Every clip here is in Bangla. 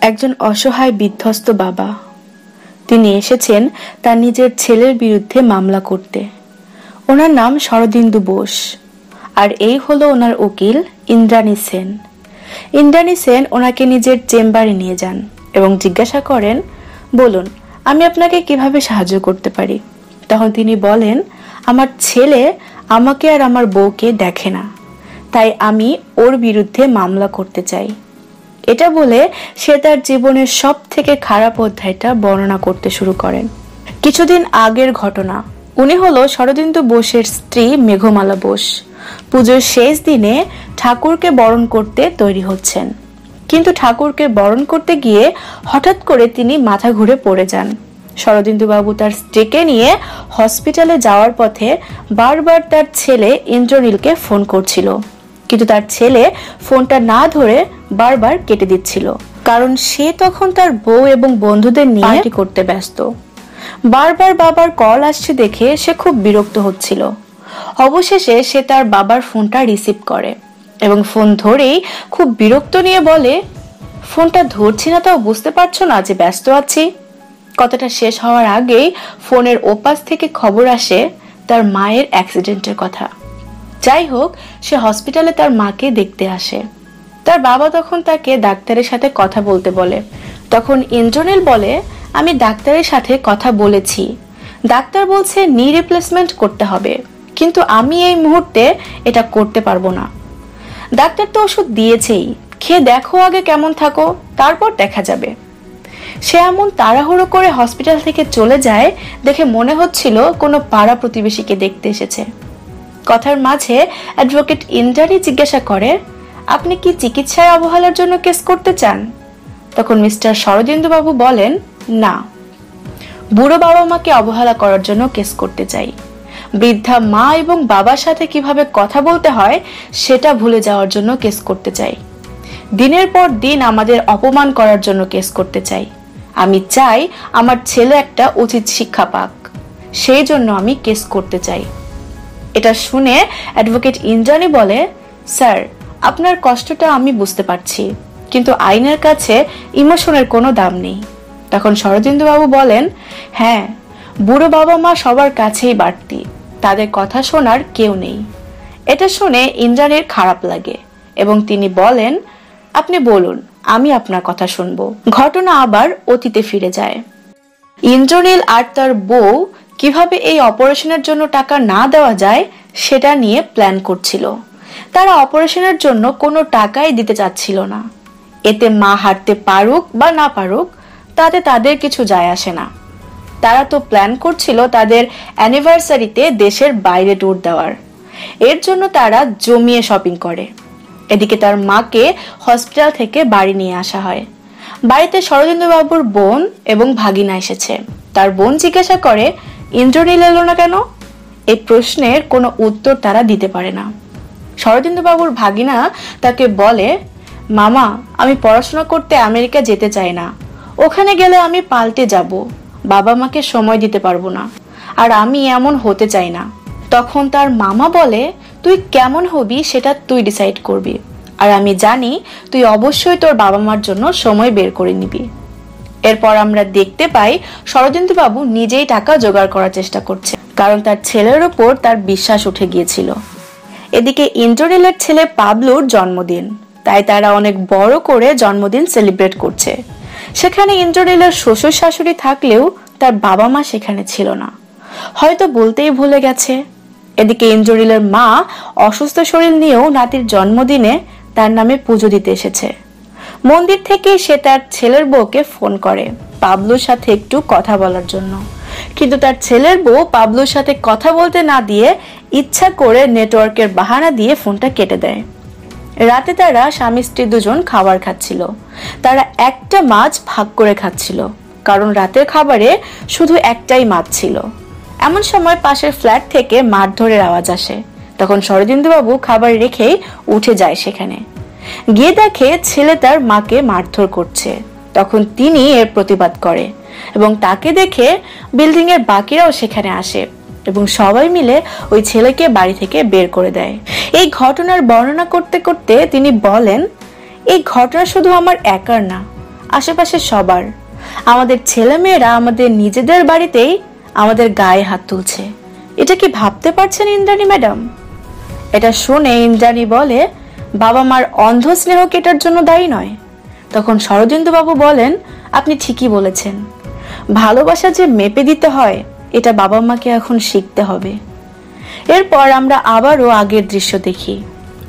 একজন অসহায় বিধ্বস্ত বাবা। তিনি এসেছেন তার নিজের ছেলের বিরুদ্ধে মামলা করতে। ওনার নাম শরদিন্দু বোস, আর এই হলো ওনার উকিল ইন্দ্রাণী সেন। ইন্দ্রাণী সেন ওনাকে নিজের চেম্বারে নিয়ে যান এবং জিজ্ঞাসা করেন, বলুন আমি আপনাকে কিভাবে সাহায্য করতে পারি। তখন তিনি বলেন, আমার ছেলে আমাকে আর আমার বউকে দেখে না, তাই আমি ওর বিরুদ্ধে মামলা করতে চাই। এটা বলে সে তার জীবনের সব থেকে খারাপ অধ্যায়টা বর্ণনা করতে শুরু করেন। কিছুদিন আগের ঘটনা। উনি হলো শরদিন্দু বোসের স্ত্রী মেঘমালা বোস। পুজোর শেষ দিনে ঠাকুরকে বরণ করতে তৈরি হচ্ছেন, কিন্তু ঠাকুরকে বরণ করতে গিয়ে হঠাৎ করে তিনি মাথা ঘুরে পড়ে যান। শরদিন্দু বাবু তার স্ত্রীকে নিয়ে হসপিটালে যাওয়ার পথে বারবার তার ছেলে ইন্দ্রনীলকে ফোন করছিল, কিন্তু তার ছেলে ফোনটা না ধরে বারবার কেটে দিচ্ছিল, কারণ সে তখন তার বউ এবং বন্ধুদের নিয়ে পার্টি করতে ব্যস্ত। বারবার বাবার কল আসছে দেখে সে খুব বিরক্ত হচ্ছিল। অবশেষে সে তার বাবার ফোনটা রিসিভ করে এবং ফোন ধরেই খুব বিরক্ত নিয়ে বলে, ফোনটা ধরছি না তাও বুঝতে পারছো না যে ব্যস্ত আছি। কথাটা শেষ হওয়ার আগেই ফোনের ওপাশ থেকে খবর আসে তার মায়ের অ্যাক্সিডেন্টের কথা। যাই হোক, সে হসপিটালে তার মাকে দেখতে আসে। তার বাবা তখন তাকে ডাক্তারের সাথে কথা বলতে বলে। তখন ইন্দ্রনীল বলে, আমি ডাক্তারের সাথে কথা বলেছি, ডাক্তার বলছে নি রিপ্লেসমেন্ট করতে হবে, কিন্তু আমি এই মুহূর্তে এটা করতে পারবো না। ডাক্তার তো ওষুধ দিয়েছেই, খেয়ে দেখো আগে কেমন থাকো, তারপর দেখা যাবে। সে এমন তাড়াহুড়ো করে হসপিটাল থেকে চলে যায় দেখে মনে হচ্ছিল কোনো পাড়া প্রতিবেশীকে দেখতে এসেছে। কথার মাঝে অ্যাডভোকেট ইন্দ্রাণী জিজ্ঞাসা করে, আপনি কি চিকিৎসায় অবহেলার জন্য কেস করতে চান? তখন মিস্টার শরদিন্দু বাবু বলেন, না, বুড়ো বাবা মাকে অবহেলা করার জন্য কেস করতে চাই। বৃদ্ধা মা এবং বাবার সাথে কিভাবে কথা বলতে হয় সেটা ভুলে যাওয়ার জন্য কেস করতে চাই। দিনের পর দিন আমাদের অপমান করার জন্য কেস করতে চাই। আমি চাই আমার ছেলে একটা উচিত শিক্ষা পাক, সেই জন্য আমি কেস করতে চাই। এটা শুনে অ্যাডভোকেট ইন্দ্রাণী বলে, স্যার আপনার কষ্টটা আমি বুঝতে পারছি, কিন্তু আইনের কাছে ইমোশনের কোনো দাম নেই। তখন শরদিন্দু বাবু বলেন, হ্যাঁ, বুড়ো বাবা মা সবার কাছেই বাড়তি, তাদের কথা শোনার কেউ নেই। এটা শুনে ইন্দ্রাণীর খারাপ লাগে এবং তিনি বলেন, আপনি বলুন, আমি আপনার কথা শুনবো। ঘটনা আবার অতীতে ফিরে যায়। ইন্দ্রনীল আর তার বউ কিভাবে এই অপারেশনের জন্য টাকা না দেওয়া যায় সেটা নিয়ে প্ল্যান করছিল। তারা অপারেশনের জন্য কোনো টাকাই দিতে চাচ্ছিল না। এতে মা হাঁটতে পারুক বা না পারুক তাতে তাদের কিছু যায় আসে না। তারা তো প্ল্যান করছিল তাদের অ্যানিভার্সারিতে দেশের বাইরে ট্যুর দেওয়ার। এর জন্য তারা জমিয়ে শপিং করে। এদিকে তার মাকে হসপিটাল থেকে বাড়ি নিয়ে আসা হয়। বাড়িতে শরদিন্দু বাবুর বোন এবং ভাগিনা এসেছে। তার বোন জিজ্ঞাসা করে, ইন্দ্রনীল এলো না কেন? এই প্রশ্নের কোনো উত্তর তারা দিতে পারে না। শরদিন্দু বাবুর ভাগিনা তাকে বলে, মামা, আমি পড়াশোনা করতে আমেরিকা যেতে চাই না, ওখানে গেলে আমি পাল্টে যাব, বাবা মাকে সময় দিতে পারবো না, আর আমি এমন হতে চাই না। তখন তার মামা বলে, তুই কেমন হবি সেটা তুই ডিসাইড করবি, আর আমি জানি তুই অবশ্যই তোর বাবা মার জন্য সময় বের করে নিবি। এরপর আমরা দেখতে পাই শরদিন্দু বাবু নিজেই টাকা জোগাড় করার চেষ্টা করছে, কারণ তার ছেলের উপর তার বিশ্বাস উঠে গিয়েছিল। এদিকে ইন্দ্রনীলের ছেলে পাবলুর জন্মদিন, তাই তারা অনেক বড় করে জন্মদিন সেলিব্রেট করছে। সেখানে ইন্দ্রনীলের শ্বশুর শাশুড়ি থাকলেও তার বাবা মা সেখানে ছিল না, হয়তো বলতেই ভুলে গেছে। এদিকে ইন্দ্রনীলের মা অসুস্থ শরীর নিয়েও নাতির জন্মদিনে তার নামে পুজো দিতে এসেছে। মন্দির থেকে সে তার ছেলের বউকে ফোন করে পাবলুর সাথে একটু কথা বলার জন্য, কিন্তু তার ছেলের বউ পাবলুর সাথে কথা বলতে না দিয়ে ইচ্ছা করে নেটওয়ার্কের বাহানা দিয়ে ফোনটা কেটে দেয়। রাতে তারা স্বামী স্ত্রী দুজন খাবার খাচ্ছিল। তারা একটা মাছ ভাগ করে খাচ্ছিল, কারণ রাতের খাবারে শুধু একটাই মাছ ছিল। এমন সময় পাশের ফ্ল্যাট থেকে মারধরের আওয়াজ আসে। তখন শরদিন্দু বাবু খাবার রেখেই উঠে যায় সেখানে। গিয়ে দেখে ছেলে তার মাকে মারধর করছে। তখন তিনি এর প্রতিবাদ করে এবং তাকে দেখে বিল্ডিং এর বাকিরাও সেখানে আসে এবং সবাই মিলে ওই ছেলেকে বাড়ি থেকে বের করে দেয়। এই ঘটনার বর্ণনা করতে করতে তিনি বলেন, এই ঘটনা শুধু আমার একার না, আশেপাশে সবার। আমাদের ছেলেমেয়েরা আমাদের নিজেদের বাড়িতেই আমাদের গায়ে হাত তুলছে। এটা কি ভাবতে পারছেন ইন্দ্রাণী ম্যাডাম? এটা শুনে ইন্দ্রাণী বলে, বাবা মার অন্ধ স্নেহ কি এটার জন্য দায়ী নয়? তখন শরদিন্দু বাবু বলেন, আপনি ঠিকই বলেছেন, ভালোবাসা যে মেপে দিতে হয় এটা বাবা মাকে এখন শিখতে হবে। এরপর আমরা আবারও আগের দৃশ্য দেখি।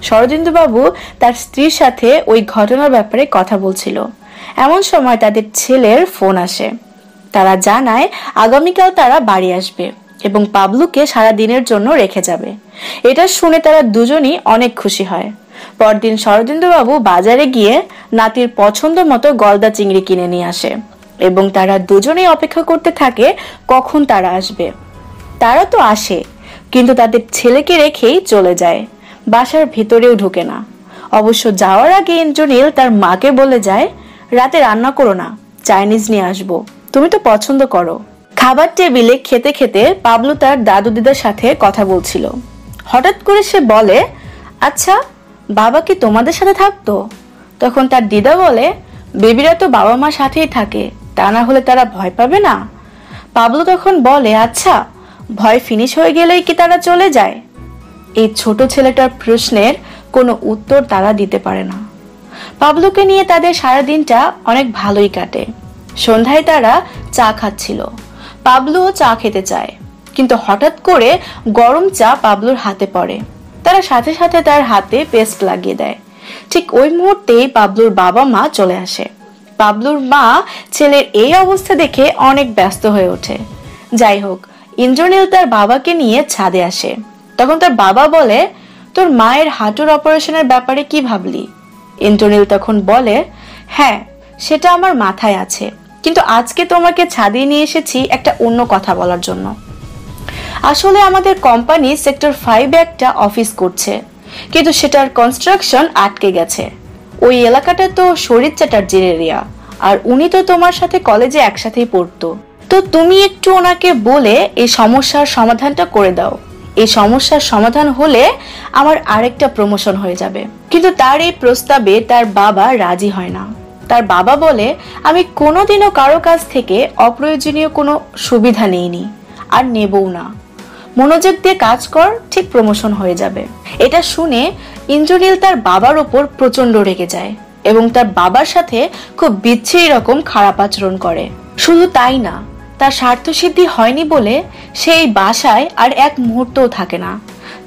শরদিন্দু বাবু তার স্ত্রীর সাথে ওই ঘটনার ব্যাপারে কথা বলছিল। এমন সময় তাদের ছেলের ফোন আসে। তারা জানায় আগামীকাল তারা বাড়ি আসবে এবং পাবলুকে সারা দিনের জন্য রেখে যাবে। এটা শুনে তারা দুজনই অনেক খুশি হয়। পরদিন শরদিন্দু বাবু বাজারে গিয়ে নাতির পছন্দ মতো গলদা চিংড়ি কিনে নিয়ে আসে এবং তারা দুজনেই অপেক্ষা করতে থাকে কখন তারা আসবে। তারা তো আসে, কিন্তু তাদের ছেলেকে রেখেই চলে যায়, বাসার ভেতরেও ঢুকে না। অবশ্য যাওয়ার আগে ইন্দ্রনীল তার মাকে বলে যায়, রাতে রান্না করো না, চাইনিজ নিয়ে আসবো, তুমি তো পছন্দ করো। খাবার টেবিলে খেতে খেতে পাবলু তার দাদু দিদার সাথে কথা বলছিল। হঠাৎ করে সে বলে, আচ্ছা বাবা কি তোমাদের সাথে থাকতো? তখন তার দিদা বলে, বেবিরা তো বাবা মার সাথেই থাকে, তা না হলে তারা ভয় পাবে না? পাবলু তখন বলে, আচ্ছা ভয় ফিনিশ হয়ে গেলেই কি তারা চলে যায়? এই ছোট ছেলেটার প্রশ্নের কোনো উত্তর তারা দিতে পারে না। পাবলুকে নিয়ে তাদের সারাদিনটা অনেক ভালোই কাটে। সন্ধ্যায় তারা চা খাচ্ছিল। পাবলুও চা খেতে চায়, কিন্তু হঠাৎ করে গরম চা পাবলুর হাতে পড়ে। তারা সাথে সাথে তার হাতে পেস্ট লাগিয়ে দেয়। ঠিক ওই মুহূর্তেই পাবলুর বাবা মা চলে আসে। পাবলুর মা ছেলের এই অবস্থা দেখে অনেক ব্যস্ত হয়ে ওঠে। যাই হোক, ইন্দ্রনীল তার বাবাকে নিয়ে ছাদে আসে। তখন তার বাবা বলে, তোর মায়ের হাঁটুর অপারেশনের ব্যাপারে কি ভাবলি? ইন্দ্রনীল তখন বলে, হ্যাঁ সেটা আমার মাথায় আছে, কিন্তু আজকে তোমাকে ছাদে নিয়ে এসেছি একটা অন্য কথা বলার জন্য। আসলে আমাদের কোম্পানি সেক্টর 5-এ একটা অফিস করছে, কিন্তু সেটার কনস্ট্রাকশন আটকে গেছে। ওই এলাকাটা তো শরীর চ্যাটার্জির এরিয়া, আর উনি তো তোমার সাথে কলেজে একসাথেই পড়তো। তো তুমি একটু ওনাকে বলে এই সমস্যার সমাধানটা করে দাও। এই সমস্যার সমাধান হলে আমার আরেকটা প্রমোশন হয়ে যাবে। কিন্তু তার এই প্রস্তাবে তার বাবা রাজি হয় না। তার বাবা বলে, আমি কোনোদিনও কারো কাছ থেকে অপ্রয়োজনীয় কোনো সুবিধা নেইনি আর নেবও না। মনোযোগ দিয়ে কাজ কর, ঠিক প্রমোশন হয়ে যাবে। এটা শুনে ইন্দ্রনীল তার বাবার ওপর প্রচন্ড রেগে যায় এবং তার বাবার সাথে খুব বিচ্ছিরি রকম খারাপ আচরণ করে। শুধু তাই না, তার স্বার্থসিদ্ধি হয়নি বলে সেই বাসায় আর এক মুহূর্তও থাকে না।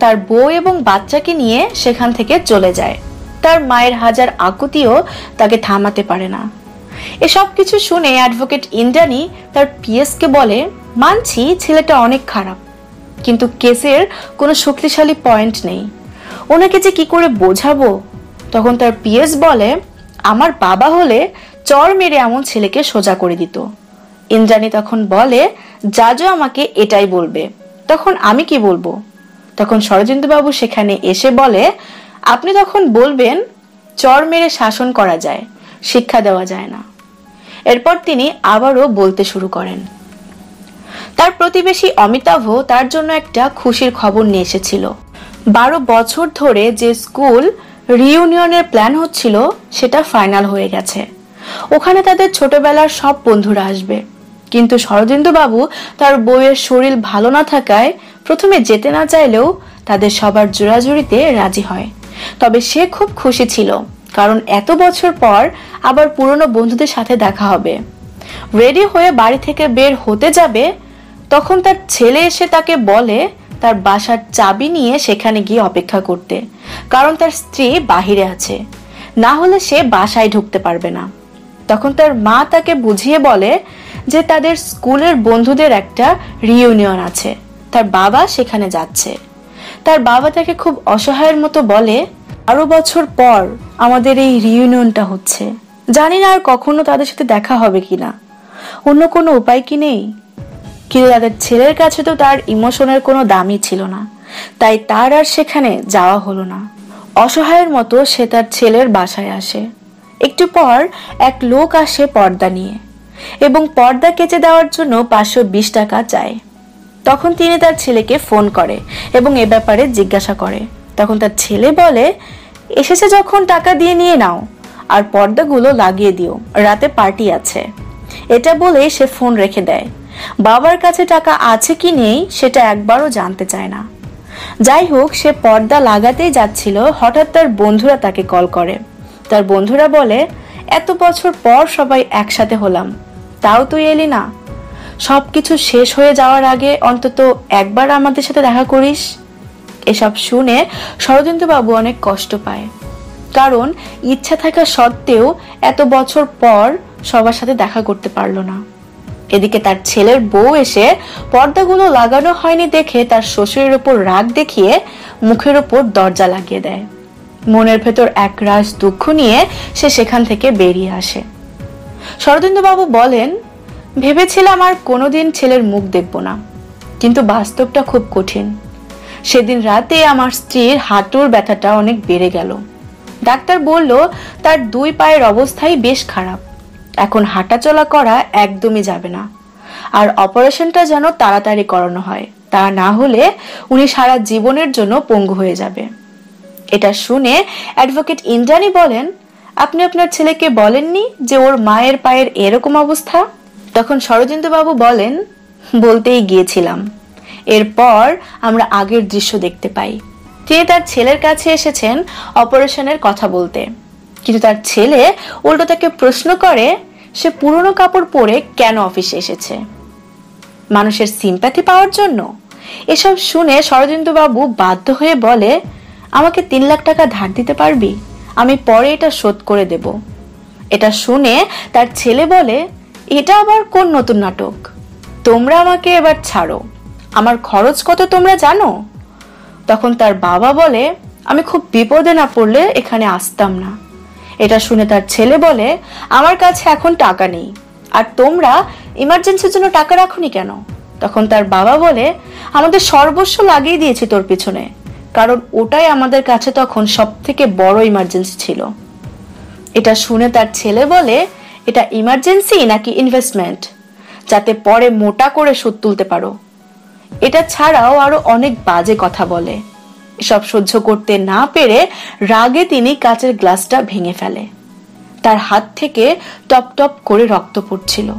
তার বউ এবং বাচ্চাকে নিয়ে সেখান থেকে চলে যায়। তার মায়ের হাজার আকুতিও তাকে থামাতে পারে না। এসব কিছু শুনে অ্যাডভোকেট ইন্দ্রাণী তার পিএসকে বলে, মানছি ছেলেটা অনেক খারাপ, কিন্তু কেসের কোনো শক্তিশালী পয়েন্ট নেই, ওনাকে যে কি করে বোঝাবো? তখন তার পিএস বলে, আমার বাবা হলে চর মেরে এমন ছেলেকে সোজা করে দিত। ইন্দ্রাণী তখন বলে, জাজও আমাকে এটাই বলবে, তখন আমি কি বলবো? তখন শরদিন্দু বাবু সেখানে এসে বলে, আপনি তখন বলবেন চর মেরে শাসন করা যায়, শিক্ষা দেওয়া যায় না। এরপর তিনি আবারও বলতে শুরু করেন। তার প্রতিবেশী অমিতাভ তার জন্য একটা খুশির খবর নিয়ে এসেছিল। 12 বছর ধরে যে স্কুল রিইউনিয়নের প্ল্যান হচ্ছিল সেটা ফাইনাল হয়ে গেছে। ওখানে তাদের ছোটবেলার সব বন্ধুরা আসবে। কিন্তু শরদিন্দু বাবু তার বউয়ের শরীর ভালো না থাকায় প্রথমে যেতে না চাইলেও তাদের সবার জোরাজুরিতে রাজি হয়। তবে সে খুব খুশি ছিল, কারণ এত বছর পর আবার পুরনো বন্ধুদের সাথে দেখা হবে। রেডি হয়ে বাড়ি থেকে বের হতে যাবে, তখন তার ছেলে এসে তাকে বলে তার বাসার চাবি নিয়ে সেখানে গিয়ে অপেক্ষা করতে, কারণ তার স্ত্রী বাহিরে আছে, না হলে সে বাসায় ঢুকতে পারবে না। তখন তার মা তাকে বুঝিয়ে বলে যে তাদের স্কুলের বন্ধুদের একটা রিইউনিয়ন আছে, তার বাবা সেখানে যাচ্ছে। তার বাবা তাকে খুব অসহায়ের মতো বলে, 12 বছর পর আমাদের এই রিইউনিয়নটা হচ্ছে, জানি না আর কখনো তাদের সাথে দেখা হবে কিনা, অন্য কোনো উপায় কি নেই? কিন্তু তাদের ছেলের কাছে তো তার ইমোশনের কোনো দামই ছিল না, তাই তার আর সেখানে যাওয়া হলো না। অসহায়ের মতো সে তার ছেলের বাসায় আসে। একটু পর এক লোক আসে পর্দা নিয়ে এবং পর্দা কেচে দেওয়ার জন্য 520 টাকা চায়। তখন তিনি তার ছেলেকে ফোন করে এবং এ ব্যাপারে জিজ্ঞাসা করে। তখন তার ছেলে বলে, এসেছে যখন টাকা দিয়ে নিয়ে নাও, আর পর্দাগুলো লাগিয়ে দিও, রাতে পার্টি আছে। এটা বলে সে ফোন রেখে দেয়। বাবার কাছে টাকা আছে কি নেই সেটা একবারও জানতে চায় না। যাই হোক, সে পর্দা লাগাতেই যাচ্ছিল, হঠাৎ তার বন্ধুরা তাকে কল করে। তার বন্ধুরা বলে, এত বছর পর সবাই একসাথে হলাম, তাও তুই এলি না? সবকিছু শেষ হয়ে যাওয়ার আগে অন্তত একবার আমাদের সাথে দেখা করিস। এসব শুনে শরদিন্দুবাবু অনেক কষ্ট পায়, কারণ ইচ্ছা থাকা সত্ত্বেও এত বছর পর সবার সাথে দেখা করতে পারলো না। এদিকে তার ছেলের বউ এসে পর্দাগুলো লাগানো হয়নি দেখে তার শ্বশুরের উপর রাগ দেখিয়ে মুখের উপর দরজা লাগিয়ে দেয়। মনের ভেতর একরাশ দুঃখ নিয়ে সে সেখান থেকে বেরিয়ে আসে। শরদিন্দুবাবু বলেন, ভেবেছিলাম আর কোনোদিন ছেলের মুখ দেখব না, কিন্তু বাস্তবটা খুব কঠিন। সেদিন রাতে আমার স্ত্রীর হাঁটুর ব্যথাটা অনেক বেড়ে গেল। ডাক্তার বলল তার 2 পায়ের অবস্থাই বেশ খারাপ, এখন হাঁটাচলা করা একদমই যাবে না, আর অপারেশনটা যেন তাড়াতাড়ি করানো হয়, তা না হলে উনি সারা জীবনের জন্য পঙ্গু হয়ে যাবে। এটা শুনে অ্যাডভোকেট ইন্দ্রাণী বলেন, আপনি আপনার ছেলেকে বলেননি যে ওর মায়ের পায়ের এরকম অবস্থা? তখন শরদিন্দুবাবু বলেন, বলতেই গিয়েছিলাম। এরপর আমরা আগের দৃশ্য দেখতে পাই। তিনি তার ছেলের কাছে এসেছেন অপারেশনের কথা বলতে, কিন্তু তার ছেলে উল্টো তাকে প্রশ্ন করে সে পুরনো কাপড় পরে কেন অফিসে এসেছে, মানুষের সিম্প্যাথি পাওয়ার জন্য? এসব শুনে শরদিন্দুবাবু বাধ্য হয়ে বলে, আমাকে 3 লাখ টাকা ধার দিতে পারবি? আমি পরে এটা শোধ করে দেব। এটা শুনে তার ছেলে বলে, এটা আবার কোন নতুন নাটক? তোমরা আমাকে এবার ছাড়ো, আমার খরচ কত তোমরা জানো? তখন তার বাবা বলে, আমি খুব বিপদে না পড়লে এখানে আসতাম না। এটা শুনে তার ছেলে বলে, আমার কাছে এখন টাকা নেই, আর তোমরা ইমার্জেন্সির জন্য টাকা রাখোনি কেন? তখন তার বাবা বলে, আমাদের সর্বস্ব লাগিয়ে দিয়েছি তোর পিছনে, কারণ ওটাই আমাদের কাছে তখন সব থেকে বড় ইমার্জেন্সি ছিল। এটা শুনে তার ছেলে বলে, এটা ইমার্জেন্সি নাকি ইনভেস্টমেন্ট, যাতে পরে মোটা করে সুদ তুলতে পারো? এটা ছাড়াও আরো অনেক বাজে কথা বলে। এসব সহ্য করতে না পেরে রাগে তিনি কাচের গ্লাসটা ভেঙে ফেলে। তার হাত থেকে টপ টপ করে রক্ত পড়ছিল,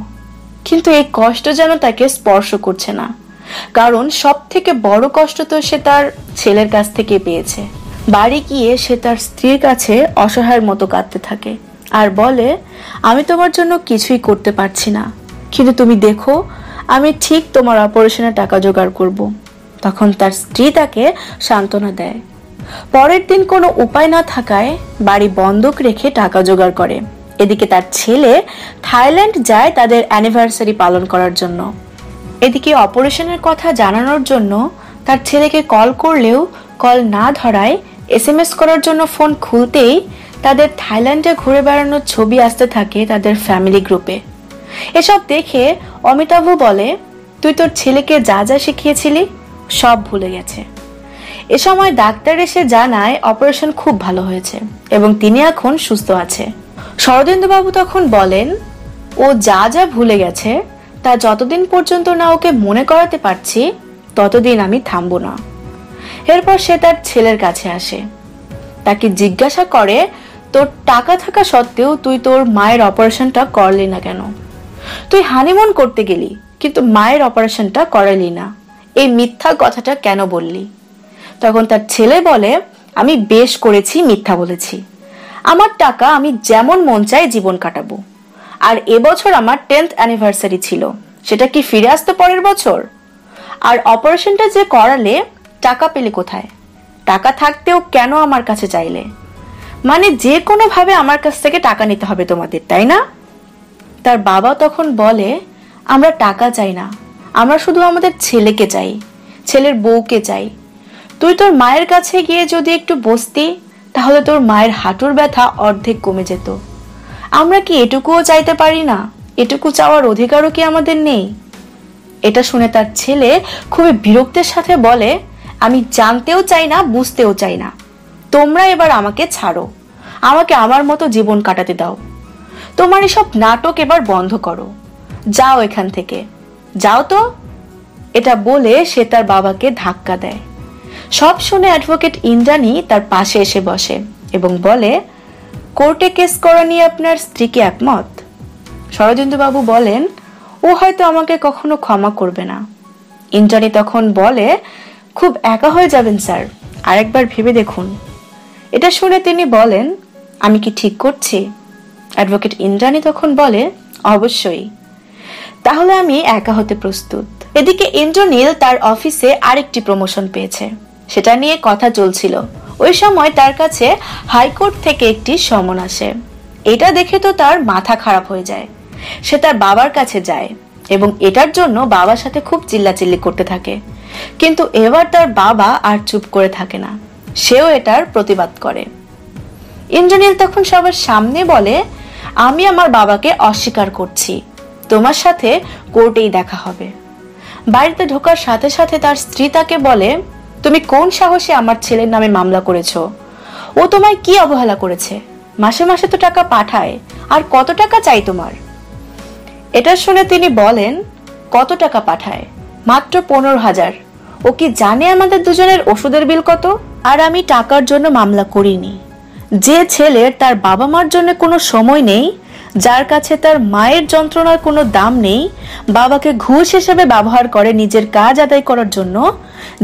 কিন্তু এই কষ্ট যেন তাকে স্পর্শ করছে না, কারণ সব থেকে বড় কষ্ট তো সে তার ছেলের কাছ থেকে পেয়েছে। বাড়ি গিয়ে সে তার স্ত্রীর কাছে অসহায়ের মতো কাঁদতে থাকে আর বলে, আমি তোমার জন্য কিছুই করতে পারছি না, কিন্তু তুমি দেখো আমি ঠিক তোমার অপারেশনের টাকা জোগাড় করব। তখন তার স্ত্রী তাকে সান্ত্বনা দেয়। পরের দিন কোনো উপায় না থাকায় বাড়ি বন্ধক রেখে টাকা জোগাড় করে। এদিকে তার ছেলে থাইল্যান্ড যায় তাদের অ্যানিভার্সারি পালন করার জন্য। এদিকে অপারেশনের কথা জানানোর জন্য তার ছেলেকে কল করলেও কল না ধরায় SMS করার জন্য ফোন খুলতেই তাদের থাইল্যান্ডে ঘুরে বেড়ানোর ছবি আসতে থাকে তাদের ফ্যামিলি গ্রুপে। এসব দেখে অমিতাভ বলে, তুই তোর ছেলেকে যা যা শিখিয়েছিলি সব ভুলে গেছে। এ সময় ডাক্তার এসে জানায় অপারেশন খুব ভালো হয়েছে এবং তিনি এখন সুস্থ আছে। শরদিন্দুবাবু তখন বলেন, ও যা যা ভুলে গেছে তা যতদিন পর্যন্ত না ওকে মনে করাতে পারছি ততদিন আমি থামবো না। এরপর সে তার ছেলের কাছে আসে, তাকে জিজ্ঞাসা করে, তোর টাকা থাকা সত্ত্বেও তুই তোর মায়ের অপারেশনটা করলি না কেন? তুই হানিমুন করতে গেলি কিন্তু মায়ের অপারেশনটা করালি না, এই মিথ্যা কথাটা কেন বললি? তখন তার ছেলে বলে, আমি বেশ করেছি মিথ্যা বলেছি, আমার টাকা আমি যেমন মন চাই জীবন কাটাবো, আর এবছর আমার 10th অ্যানিভার্সারি ছিল, সেটা কি ফিরে আসতো পরের বছর? আর অপারেশনটা যে করালে টাকা পেলে কোথায়? টাকা থাকতেও কেন আমার কাছে চাইলে? মানে যে কোনো ভাবে আমার কাছ থেকে টাকা নিতে হবে তোমাদের, তাই না? তার বাবা তখন বলে, আমরা টাকা চাই না, আমরা শুধু আমাদের ছেলেকে চাই, ছেলের বউকে চাই। তুই তোর মায়ের কাছে গিয়ে যদি একটু বসতি তাহলে তোর মায়ের হাঁটুর ব্যথা অর্ধেক কমে যেত। আমরা কি এটুকুও চাইতে পারি না? এটুকু চাওয়ার অধিকারও কি আমাদের নেই? এটা শুনে তার ছেলে খুবই বিরক্তের সাথে বলে, আমি জানতেও চাই না, বুঝতেও চাই না, তোমরা এবার আমাকে ছাড়ো, আমাকে আমার মতো জীবন কাটাতে দাও, তোমার এসব নাটক এবার বন্ধ করো, যাও এখান থেকে, যাও তো। এটা বলে সে তার বাবাকে ধাক্কা দেয়। সব শুনে অ্যাডভোকেট ইন্দ্রাণী তার পাশে এসে বসে এবং বলে, কোর্টে কেস করা নিয়ে আপনার স্ত্রী কি একমত? শরদিন্দুবাবু বলেন, ও হয়তো আমাকে কখনো ক্ষমা করবে না। ইন্দ্রাণী তখন বলে, খুব একা হয়ে যাবেন স্যার, আরেকবার ভেবে দেখুন। এটা শুনে তিনি বলেন, আমি কি ঠিক করছি? অ্যাডভোকেট ইন্দ্রাণী তখন বলে, অবশ্যই, তাহলে আমি একা হতে প্রস্তুত। এদিকে ইন্দ্রনীল তার অফিসে আরেকটি প্রমোশন পেয়েছে, সেটা নিয়ে কথা চলছিল। ওই সময় তার কাছে হাইকোর্ট থেকে একটি সমন আসে। এটা দেখে তো তার মাথা খারাপ হয়ে যায়। সে তার বাবার কাছে যায় এবং এটার জন্য বাবার সাথে খুব চিল্লাচিল্লি করতে থাকে। কিন্তু এবার তার বাবা আর চুপ করে থাকে না, সেও এটার প্রতিবাদ করে। ইন্দ্রনীল তখন সবার সামনে বলে, আমি আমার বাবাকে অস্বীকার করছি, তোমার সাথে কোর্টেই দেখা হবে। বাড়িতে ঢোকার সাথে সাথে তার স্ত্রী তাকে বলে, তুমি কোন সাহসে আমার ছেলের নামে মামলা করেছো? ও তোমায় কি অবহেলা করেছে? মাসে মাসে তো টাকা পাঠায়, আর কত টাকা চাই তোমার? এটা শুনে তিনি বলেন, কত টাকা পাঠায়? মাত্র 15,000। ও কি জানে আমাদের দুজনের ওষুধের বিল কত? আর আমি টাকার জন্য মামলা করিনি। যে ছেলের তার বাবা মার জন্য কোনো সময় নেই, যার কাছে তার মায়ের যন্ত্রণার কোনো দাম নেই, বাবাকে ঘুষ হিসেবে ব্যবহার করে নিজের কাজ আদায় করার জন্য,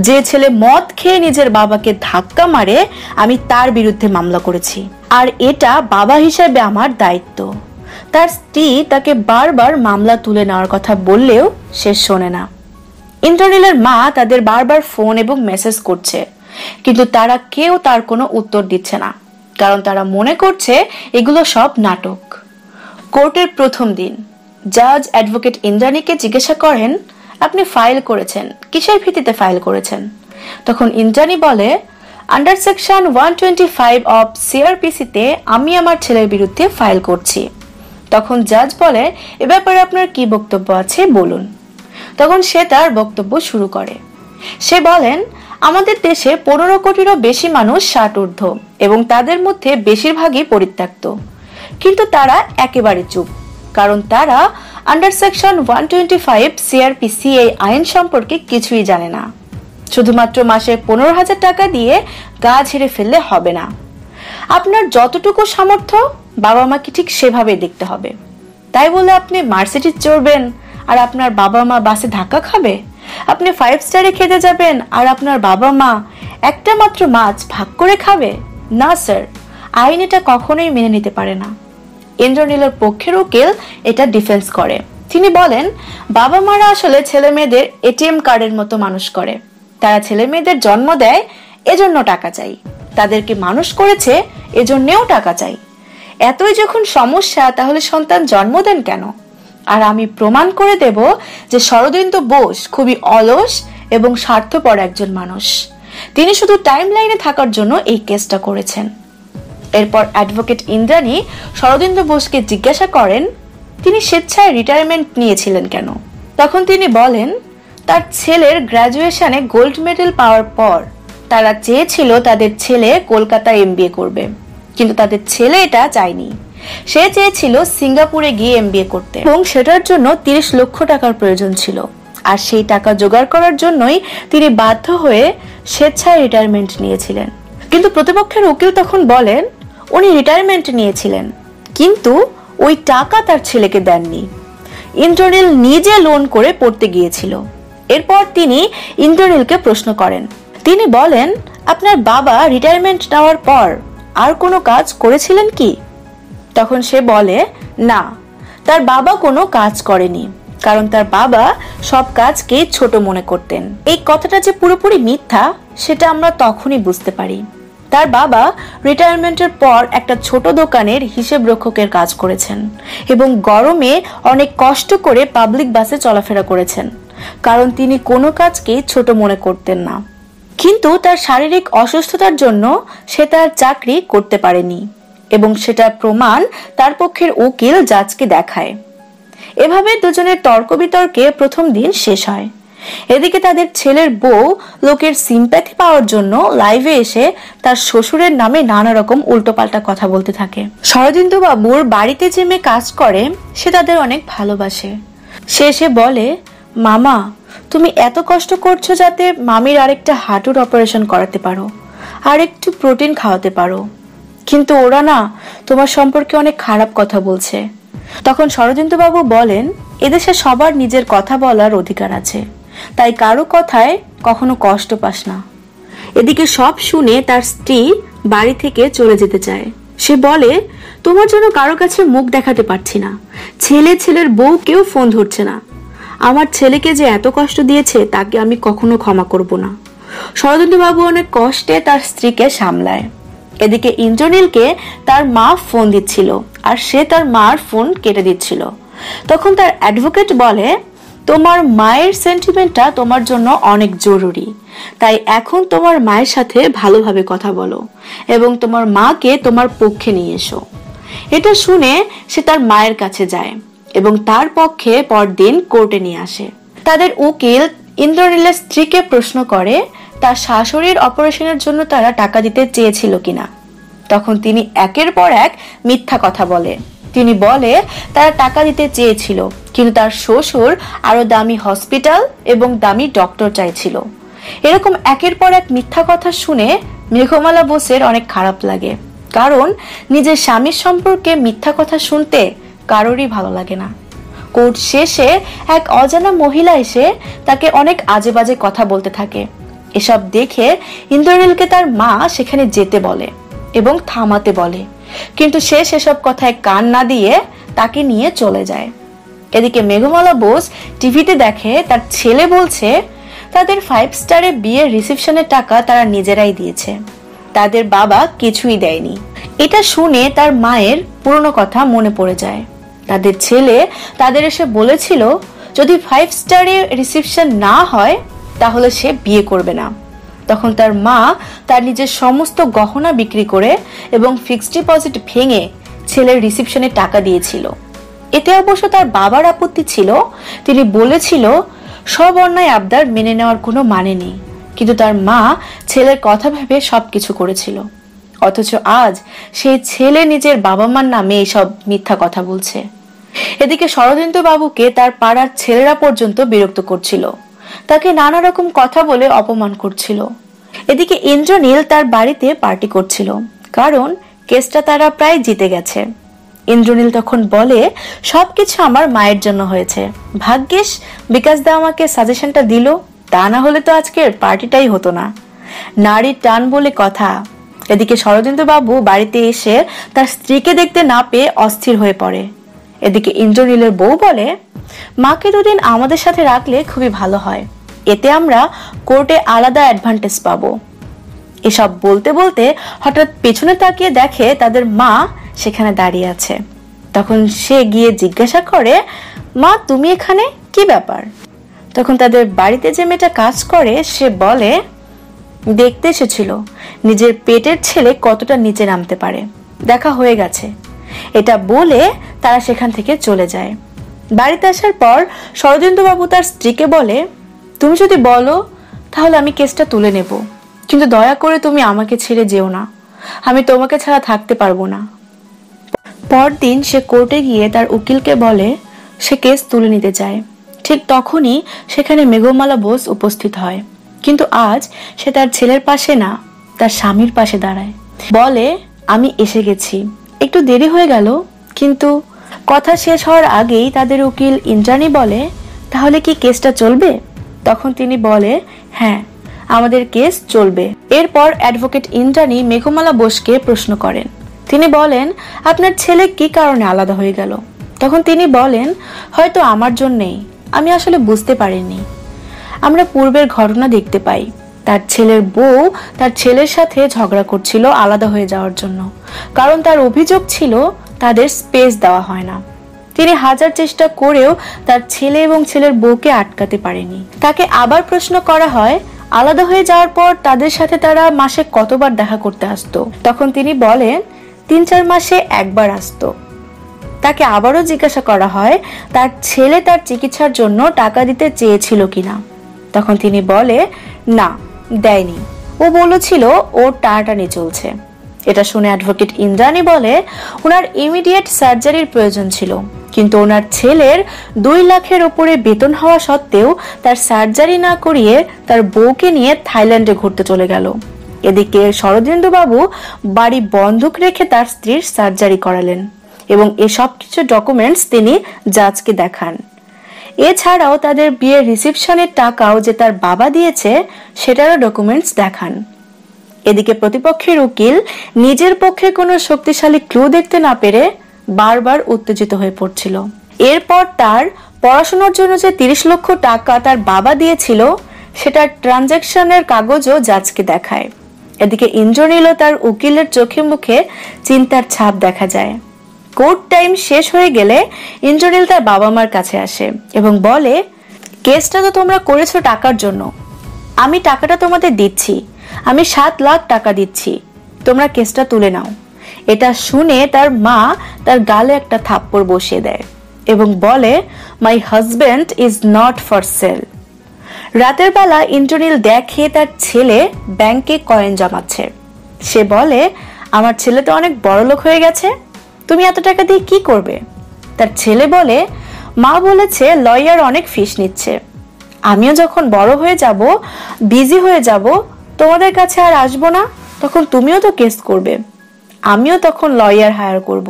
যে ছেলে মদ খেয়ে নিজের বাবাকে ধাক্কা মারে, আমি তার বিরুদ্ধে মামলা করেছি। আর এটা বাবা হিসেবে আমার দায়িত্ব। তার স্ত্রী তাকে বারবার মামলা তুলে নেওয়ার কথা বললেও সে শোনে না। ইন্দ্রনীলের মা তাদের বারবার ফোন এবং মেসেজ করছে, কিন্তু তারা কেউ তার কোনো উত্তর দিচ্ছে না, কারণ তারা মনে করছে এগুলো সব নাটক। কোর্টের প্রথম দিন জাজ অ্যাডভোকেট ইন্দ্রাণীকে জিজ্ঞাসা করেন, আপনি ফাইল করেছেন, কিসের ভিত্তিতে ফাইল করেছেন? তখন ইন্দ্রাণী বলে, আন্ডার সেকশন 125 অফ সিআরপিসিতে আমি আমার ছেলের বিরুদ্ধে ফাইল করছি। তখন জাজ বলে, এ ব্যাপারে আপনার কি বক্তব্য আছে বলুন। তখন সে তার বক্তব্য শুরু করে। সে বলেন, আমাদের দেশে 15 কোটিরও বেশি মানুষ 60 ঊর্ধ্ব এবং তাদের মধ্যে বেশিরভাগই পরিত্যক্ত, কিন্তু তারা একেবারে চুপ, কারণ তারা আন্ডার সেকশন 125 সিআরপিসি এই আইন সম্পর্কে কিছুই জানে না। শুধুমাত্র মাসে 15,000 টাকা দিয়ে গা ঝেড়ে ফেললে হবে না। আপনার যতটুকু সামর্থ্য বাবা মাকে ঠিক সেভাবে দেখতে হবে। তাই বলে আপনি মার্সিডিজ চড়বেন আর আপনার বাবা মা বাসে ধাক্কা খাবে? আপনি 5 স্টারে খেতে যাবেন আর আপনার বাবা মা একটা মাত্র মাছ ভাগ করে খাবে? না স্যার, আইন এটা কখনোই মেনে নিতে পারে না। ইন্দ্রনীলের পক্ষের উকিল এটা ডিফেন্স করে। তিনি বলেন, বাবা মারা আসলে ছেলে মেয়েদের এটিএম কার্ডের মতো মানুষ করে। তারা ছেলে মেয়েদের জন্ম দেয়, এজন্য টাকা চাই। তাদেরকে মানুষ করেছে, এজন্যও টাকা চাই। এতই যখন সমস্যা, তাহলে সন্তান জন্ম দেন কেন? আর আমি প্রমাণ করে দেব যে শরদিন্দু বোস খুবই অলস এবং স্বার্থপর একজন মানুষ। তিনি শুধু টাইম লাইনে থাকার জন্য এই কেসটা করেছেন। এরপর অ্যাডভোকেট ইন্দ্রাণী শরদিন্দু বোসকে জিজ্ঞাসা করেন, তিনি স্বেচ্ছায় রিটায়ারমেন্ট নিয়েছিলেন কেন? তখন তিনি বলেন, তার ছেলের গ্র্যাজুয়েশনে গোল্ড মেডেল পাওয়ার পর তারা চেয়েছিল তাদের ছেলে কলকাতায় এমবিএ করবে, কিন্তু তাদের ছেলে এটা চায়নি। সে চেয়েছিল সিঙ্গাপুরে গিয়ে এমবিএ করতে এবং সেটার জন্য 30 লক্ষ টাকার প্রয়োজন ছিল। আর সেই টাকা জোগাড় করার জন্যই তিনি বাধ্য হয়ে স্বেচ্ছায় রিটায়ারমেন্ট নিয়েছিলেন। কিন্তু প্রতিপক্ষের উকিল তখন বলেন, উনি রিটায়ারমেন্ট নিয়েছিলেন, কিন্তু ওই টাকা তার ছেলেকে দেননি। ইন্দ্রনীল নিজে লোন করে পড়তে গিয়েছিল। এরপর তিনি ইন্দ্রনীলকে প্রশ্ন করেন। তিনি বলেন, আপনার বাবা রিটায়ারমেন্ট নেওয়ার পর আর কোনো কাজ করেছিলেন কি? তখন সে বলে, না, তার বাবা কোনো কাজ করেনি, কারণ তার বাবা সব কাজকে ছোট মনে করতেন। এই কথাটা যে পুরোপুরি মিথ্যা সেটা আমরা তখনই বুঝতে পারি। তার বাবা রিটায়ারমেন্টের পর একটা ছোট দোকানের হিসেব রক্ষকের কাজ করেছেন এবং গরমে অনেক কষ্ট করে পাবলিক বাসে চলাফেরা করেছেন, কারণ তিনি কোনো কাজকে ছোট মনে করতেন না। কিন্তু তার শারীরিক অসুস্থতার জন্য সে তার চাকরি করতে পারেনি এবং সেটার প্রমাণ তার পক্ষের উকিল জাজকে দেখায়। এভাবে দুজনের তর্ক বিতর্কে প্রথম দিন শেষ হয়। এদিকে তাদের ছেলের বউ লোকের সিম্প্যাথি পাওয়ার জন্য লাইভে এসে তার শ্বশুরের নামে নানা রকম উল্টোপাল্টা কথা বলতে থাকে। শরদিন্দু বাবুর বাড়িতে যে মেয়ে কাজ করে সে তাদের অনেক ভালোবাসে। সে এসে বলে, মামা, তুমি এত কষ্ট করছো যাতে মামির আরেকটা হাঁটুর অপারেশন করাতে পারো আর একটু প্রোটিন খাওয়াতে পারো। কিন্তু ওরা না তোমার সম্পর্কে অনেক খারাপ কথা বলছে। তখন শরদিন্দুবাবু বলেন, এদেশে সবার নিজের কথা বলার অধিকার আছে, তাই কারো কথায় কখনো কষ্ট পাস না। এদিকে সব শুনে তার স্ত্রী বাড়ি থেকে চলে যেতে চায়। সে বলে, তোমার জন্য কারো কাছে মুখ দেখাতে পারছি না, ছেলের বউ কেউ ফোন ধরছে না। আমার ছেলেকে যে এত কষ্ট দিয়েছে তাকে আমি কখনো ক্ষমা করব না। শরদিন্দুবাবু অনেক কষ্টে তার স্ত্রীকে সামলায়। এদিকে ইন্দ্রনীলকে তার মা ফোন দিচ্ছিল আর সে তার মার ফোন কেটে দিচ্ছিল। তখন তার অ্যাডভোকেট বলে, তোমার মায়ের সেন্টিমেন্টটা তোমার জন্য অনেক জরুরি, তাই এখন তোমার মায়ের সাথে ভালোভাবে কথা বলো এবং তোমার মাকে তোমার পক্ষে নিয়ে এসো। এটা শুনে সে তার মায়ের কাছে যায় এবং তার পক্ষে পরদিন কোর্টে নিয়ে আসে। তাদের উকিল ইন্দ্রনীলের স্ত্রীকে প্রশ্ন করে তার শাশুড়ির অপারেশনের জন্য তারা টাকা দিতে চেয়েছিল কিনা। তখন তিনি একের পর এক মিথ্যা কথা বলে। তিনি বলে তারা টাকা দিতে চেয়েছিল, কিন্তু তার শ্বশুর আরো দামি হসপিটাল এবং দামি ডক্টর চাইছিল। এরকম একের পর এক মিথ্যা কথা শুনে মেঘমালা বোসের অনেক খারাপ লাগে, কারণ নিজের স্বামীর সম্পর্কে মিথ্যা কথা শুনতে কারোরই ভালো লাগে না। কোর্ট শেষে এক অজানা মহিলা এসে তাকে অনেক আজে বাজে কথা বলতে থাকে। এসব দেখে ইন্দ্রনীলকে তার মা সেখানে যেতে বলে এবং থামাতে বলে, কিন্তু সে সেসব কথায় কান না দিয়ে তাকে নিয়ে চলে যায়। এদিকে মেঘমালা বোস টিভিতে দেখে তার ছেলে বলছে তাদের 5 স্টারে বিয়ের রিসেপশনের টাকা তারা নিজেরাই দিয়েছে, তাদের বাবা কিছুই দেয়নি। এটা শুনে তার মায়ের পুরনো কথা মনে পড়ে যায়। তাদের ছেলে তাদের এসে বলেছিল যদি 5 স্টারে রিসেপশন না হয় তাহলে সে বিয়ে করবে না। তখন তার মা তার নিজের সমস্ত গহনা বিক্রি করে এবং ফিক্সড ডিপোজিট ভেঙে ছেলের রিসেপশনে টাকা দিয়েছিল। এতে অবশ্য তার বাবার আপত্তি ছিল। তিনি বলেছিল সব অন্যায় আবদার মেনে নেওয়ার কোনো মানে নেই, কিন্তু তার মা ছেলের কথা ভেবে সবকিছু করেছিল। অথচ আজ সেই ছেলে নিজের বাবা মার নামে এইসব মিথ্যা কথা বলছে। এদিকে শরদিন্দু বাবুকে তার পাড়ার ছেলেরা পর্যন্ত বিরক্ত করছিল, তাকে নানা রকম কথা বলে অপমান করছিল। এদিকে ইন্দ্রনীল তার বাড়িতে পার্টি করছিল, কারণ কেসটা তারা প্রায় জিতে গেছে। ইন্দ্রনীল তখন বলে সবকিছু আমার মায়ের জন্য হয়েছে, ভাগ্যিস বিকাশ দা আমাকে সাজেশনটা দিল, তা না হলে তো আজকের পার্টিটাই হতো না। নারীর টান বলে কথা। এদিকে শরদিন্দু বাবু বাড়িতে এসে তার স্ত্রীকে দেখতে না পেয়ে অস্থির হয়ে পড়ে। এদিকে ইন্দ্রনীলের বউ বলে, মাকে দুদিন আমাদের সাথে রাখলে খুবই ভালো হয়, এতে আমরা কোর্টে আলাদা অ্যাডভান্টেজ পাবো। এসব বলতে বলতে হঠাৎ পেছনে তাকিয়ে দেখে তাদের মা সেখানে দাঁড়িয়ে আছে। তখন সে গিয়ে জিজ্ঞাসা করে, মা তুমি এখানে, কি ব্যাপার? তখন তাদের বাড়িতে যে মেয়েটা কাজ করে সে বলে, দেখতে এসেছিল নিজের পেটের ছেলে কতটা নিচে নামতে পারে, দেখা হয়ে গেছে। এটা বলে তারা সেখান থেকে চলে যায়। বাড়িতে আসার পর শরদিন্দু বাবু তার স্ত্রীকে বলে, তুমি যদি বলো তাহলে আমি কেসটা তুলে নেব, কিন্তু দয়া করে তুমি আমাকে ছেড়ে যেও না, আমি তোমাকে ছাড়া থাকতে পারবো না। পরদিন সে কোর্টে গিয়ে তার উকিলকে বলে সে কেস তুলে নিতে চায়। ঠিক তখনই সেখানে মেঘমালা বোস উপস্থিত হয়, কিন্তু আজ সে তার ছেলের পাশে না, তার স্বামীর পাশে দাঁড়ায়। বলে, আমি এসে গেছি, একটু দেরি হয়ে গেল। কিন্তু কথা শেষ হওয়ার আগেই তাদের উকিল ইন্দ্রাণী বলে, তাহলে কি কেসটা চলবে? তখন তিনি বলে, হ্যাঁ আমাদের কেস চলবে। এরপর অ্যাডভোকেট ইন্দ্রাণী মেঘমালা বোসকে প্রশ্ন করেন। তিনি বলেন, আপনার ছেলে কি কারণে আলাদা হয়ে গেল? তখন তিনি বলেন, হয়তো আমার জন্যই, আমি আসলে বুঝতে পারিনি। আমরা পূর্বের ঘটনা দেখতে পাই, তার ছেলের বউ তার ছেলের সাথে ঝগড়া করছিল আলাদা হয়ে যাওয়ার জন্য, কারণ তার অভিযোগ ছিল তাদের স্পেস দেওয়া হয় না। তিনি হাজার চেষ্টা করেও তার ছেলে এবং ছেলের বউকে আটকাতে পারেনি। তাকে আবার প্রশ্ন করা হয়, আলাদা হয়ে যাওয়ার পর তাদের সাথে তারা মাসে কতবার দেখা করতে আসতো? তখন তিনি বলেন 3-4 মাসে একবার আসতো। তাকে আবারও জিজ্ঞাসা করা হয় তার ছেলে তার চিকিৎসার জন্য টাকা দিতে চেয়েছিল কিনা। তখন তিনি বলে, না দেয়নি, ও বলেছিল ওর টানাটানি চলছে। এটা শুনে অ্যাডভোকেট ইন্দ্রাণী বলে, ওনার ইমিডিয়েট সার্জারির প্রয়োজন ছিল, কিন্তু ওনার ছেলের 2 লাখের উপরে বেতন হওয়া সত্ত্বেও তার সার্জারি না করিয়ে তার বউকে নিয়ে থাইল্যান্ডে ঘুরতে চলে গেল। এদিকে শরদিন্দু বাবু বাড়ি বন্ধক রেখে তার স্ত্রীর সার্জারি করালেন এবং এসব কিছু ডকুমেন্টস তিনি জাজকে দেখান। এছাড়াও তাদের বিয়ের রিসেপশনের টাকাও যে তার বাবা দিয়েছে সেটারও ডকুমেন্টস দেখান। এদিকে প্রতিপক্ষের উকিল নিজের পক্ষে কোনো শক্তিশালী ক্লু দেখতে না পেরে বারবার উত্তেজিত হয়ে পড়ছিল। এরপর তার পড়াশোনার জন্য যে 30 লক্ষ টাকা তার বাবা দিয়েছিল সেটার ট্রানজাকশনের কাগজও জাজকে দেখায়। এদিকে ইন্দ্রনীল ও তার উকিলের চোখে মুখে চিন্তার ছাপ দেখা যায়। কোর্ট টাইম শেষ হয়ে গেলে ইন্দ্রনীল তার বাবা মার কাছে আসে এবং বলে, কেসটা তো তোমরা করেছো টাকার জন্য, আমি টাকাটা তোমাদের দিচ্ছি, আমি 7 লাখ টাকা দিচ্ছি, তোমরা কেসটা তুলে নাও। এটা শুনে তার মা তার গালে একটা থাপ্পড় বসিয়ে দেয় এবং বলে, my husband is not for sale. রাতের বেলা ইন্দ্রনীল দেখে তার ছেলে ব্যাংকে কয়েন জমাচ্ছে। সে বলে, আমার ছেলে তো অনেক বড়লোক হয়ে গেছে, তুমি এত টাকা দিয়ে কি করবে? তার ছেলে বলে, মা বলেছে লয়ার অনেক ফিস নিচ্ছে, আমিও যখন বড় হয়ে যাব, বিজি হয়ে যাব, তোমাদের কাছে আর আসবো না, তখন তুমিও তো কেস করবে, আমিও তখন লয়ার হায়ার করব,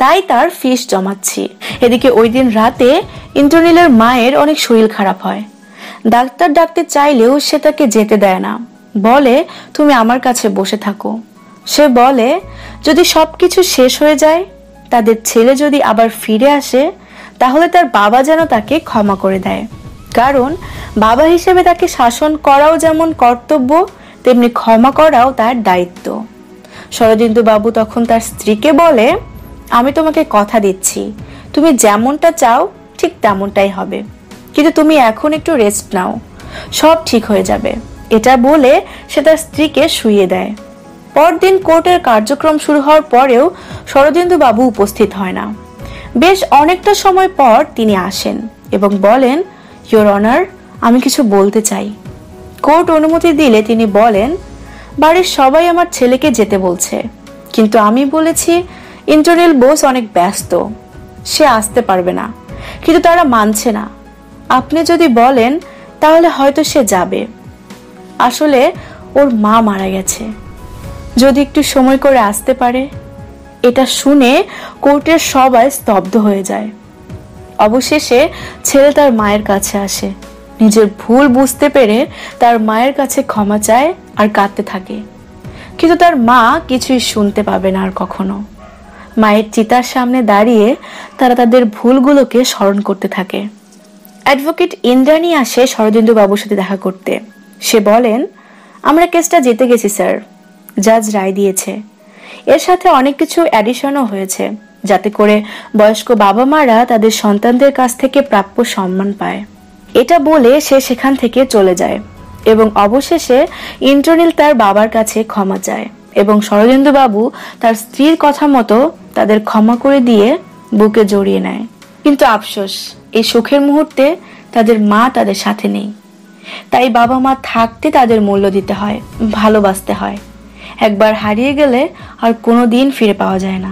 তাই তার ফিস জমাচ্ছি। এদিকে ওই দিন রাতে ইন্দ্রনীলের মায়ের অনেক শরীর খারাপ হয়। ডাক্তার ডাকতে চাইলেও সে তাকে যেতে দেয় না, বলে তুমি আমার কাছে বসে থাকো। সে বলে, যদি সবকিছু শেষ হয়ে যায়, তাদের ছেলে যদি আবার ফিরে আসে, তাহলে তার বাবা যেন তাকে ক্ষমা করে দেয়, কারণ বাবা হিসেবে তাকে শাসন করাও যেমন কর্তব্য, তেমনি ক্ষমা করাও তার দায়িত্ব। শরদিন্দু বাবু তখন তার স্ত্রীকে বলে, আমি তোমাকে কথা দিচ্ছি, তুমি যেমনটা চাও ঠিক তেমনটাই হবে, কিন্তু তুমি এখন একটু রেস্ট নাও, সব ঠিক হয়ে যাবে। এটা বলে সে তার স্ত্রীকে শুইয়ে দেয়। পরদিন কোর্টের কার্যক্রম শুরু হওয়ার পরেও শরদিন্দু বাবু উপস্থিত হয় না। বেশ অনেকটা সময় পর তিনি আসেন এবং বলেন, ইয়োর অনার, আমি কিছু বলতে চাই। কোর্ট অনুমতি দিলে তিনি বলেন, বাড়ির সবাই আমার ছেলেকে যেতে বলছে, কিন্তু আমি বলেছি ইন্দ্রনীল বোস অনেক ব্যস্ত, সে আসতে পারবে না, কিন্তু তারা মানছে না। আপনি যদি বলেন তাহলে হয়তো সে যাবে। আসলে ওর মা মারা গেছে, যদি একটু সময় করে আসতে পারে। এটা শুনে কোর্টের সবাই স্তব্ধ হয়ে যায়। অবশেষে ছেলে তার মায়ের কাছে আসে, নিজের ভুল বুঝতে পেরে তার মায়ের কাছে ক্ষমা চায় আর কাঁদতে থাকে, কিন্তু তার মা কিছুই শুনতে পাবে না আর কখনো। মায়ের চিতার সামনে দাঁড়িয়ে তারা তাদের ভুলগুলোকে স্মরণ করতে থাকে। অ্যাডভোকেট ইন্দ্রাণী আসে শরদিন্দু বাবুর সাথে দেখা করতে। সে বলেন, আমরা কেসটা জিতে গেছি স্যার, জাজ রায় দিয়েছে। এর সাথে অনেক কিছু অ্যাডিশনও হয়েছে, যাতে করে বয়স্ক বাবা মারা তাদের সন্তানদের কাছ থেকে প্রাপ্য সম্মান পায়। এটা বলে সে সেখান থেকে চলে যায় এবং অবশেষে ইন্দ্রনীল তার বাবার কাছে ক্ষমা চায় এবং শরদিন্দু বাবু তার স্ত্রীর কথা মতো তাদের ক্ষমা করে দিয়ে বুকে জড়িয়ে নেয়। কিন্তু আফসোস, এই সুখের মুহূর্তে তাদের মা তাদের সাথে নেই। তাই বাবা মা থাকতে তাদের মূল্য দিতে হয়, ভালোবাসতে হয়। একবার হারিয়ে গেলে আর কোনোদিন ফিরে পাওয়া যায় না।